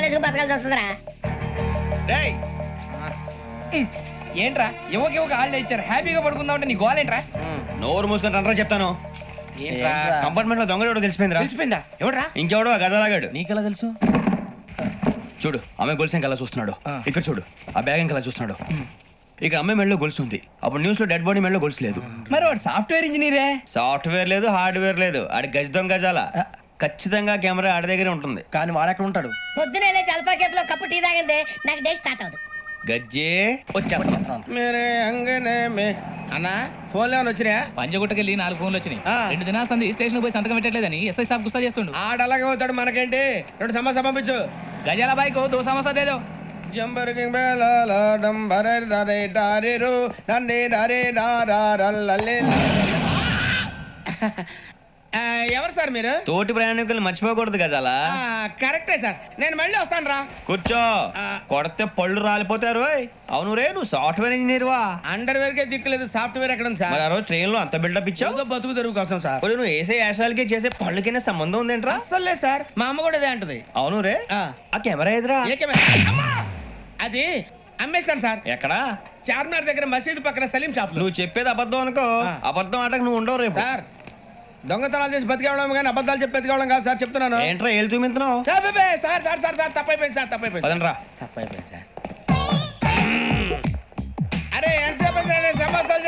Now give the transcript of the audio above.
వేసుకుని బతకాల్సి వస్తుందిరా. రేయ్ ఏంట్రా యువక ఆళ్ళు ఇచ్చారు హ్యాపీగా పడుకుందాం అంటే నీ గోలేంట్రా? నోరు మూసుకొని రండ్రా చెప్తాను. ఏంట్రా కంపార్ట్మెంట్ లో దొంగడు తెలిసిపోయిందిరా. తెలిసిపోయిందా? ఎవడ్రా? ఇంకెవడో ఆ గదలాగాడు. నీకెలా తెలుసు? చూడు ఆమె గొలుసు ఇంకలా చూస్తున్నాడు. ఆ. ఇక్కడ చూడు ఆ బ్యాగ్ ఇంకలా చూస్తున్నాడు. ఇక అమ్మాయి మెడలో గొలుసు ఉంది. అప్పుడు న్యూస్ లో డెడ్ బాడీ మెడలో గొలుసు లేదు. మరి వాడు సాఫ్ట్వేర్ ఇంజనీరే. సాఫ్ట్వేర్ లేదు, హార్డ్వేర్ లేదు. ఆడి గజ దొంగ గజాల. ఖచ్చితంగా కెమెరా ఆడి దగ్గరే ఉంటుంది. కానీ వాడెక్కడ ఉంటాడు? పొద్దునే లేచి అల్ఫా కేఫ్ లో కప్పు టీ తాగిందే నాకు డే స్టార్ట్ అవుతుంది. గజ్జే వచ్చా. మేరే అంగనే మే అన్నా ఫోన్లో ఏమైనా వచ్చినాయా? పంజగుట్టకెళ్ళి 4 ఫోన్లు వచ్చినాయి. ఆ. 2 దినాల సంది స్టేషన్ పోయి సంతకం పెట్టలేదని ఎస్ఐ సాబ్ గుస్తా చేస్తుండు. ఆడలాగే పోతాడు మనకేంటి? 2 సమస్య పంపించు. గజాల బైక్ 2 సమస్య దేదో. జంబరకింగ్ బేలాల డంబరే డరే డారిరు డండే డరే డారల్లలే. ఎవరు సార్ మీరు? తోటి ప్రయాణికులు మర్చిపోకూడదు గజాల. కరెక్టే సార్, నేను మళ్ళీ వస్తాను రా. కూర్చో. కొడితే పళ్ళు రాలిపోతారు. అవును రే, నువ్వు సాఫ్ట్వేర్ ఇంజనీర్ వా? అండర్వేర్ కే దిక్కులేదు, సాఫ్ట్వేర్ ఎక్కడ ఉంది మరి సార్? ఆ రోజు ట్రైన్ లో అంత బిల్డప్ ఇచ్చావు. ఏదో బతుకు తెరుగు కోసం సార్. ఇప్పుడు నువ్వు వేసే యాశాలకి చేసే పళ్ళకైనా సంబంధం ఉందేంట్రా? అస్సలు లేదు సార్, మా అమ్మ కూడా ఇదే అంటది. అవును రే, ఆ. ఆ కెమెరా ఎదురా ఏ కెమెరా? అమ్మా! అది అమ్మేస్తాను సార్. ఎక్కడా? చార్మినార్ దగ్గర మసీదు పక్కన సలీం షాప్ లో. నువ్వు చెప్పేది అబద్ధం అనుకో. ఆ. అబద్ధం ఆటకు నువ్వు ఉండవు రేపు. సార్ దొంగతనాలు చేసి బతికేవడం కానీ అబద్ధాలు చెప్పి బతికేవడం కాదు సార్, చెప్తున్నాను. ఏంట్రా ఏళ్ళు చూపించినావు? Sir sir sir sir sir తప్పైపోయింది సార్, తప్పైపోయింది. పదండ్రా. తప్పైపోయింది సార్. అరే ఎంతసేపు సమస్యలు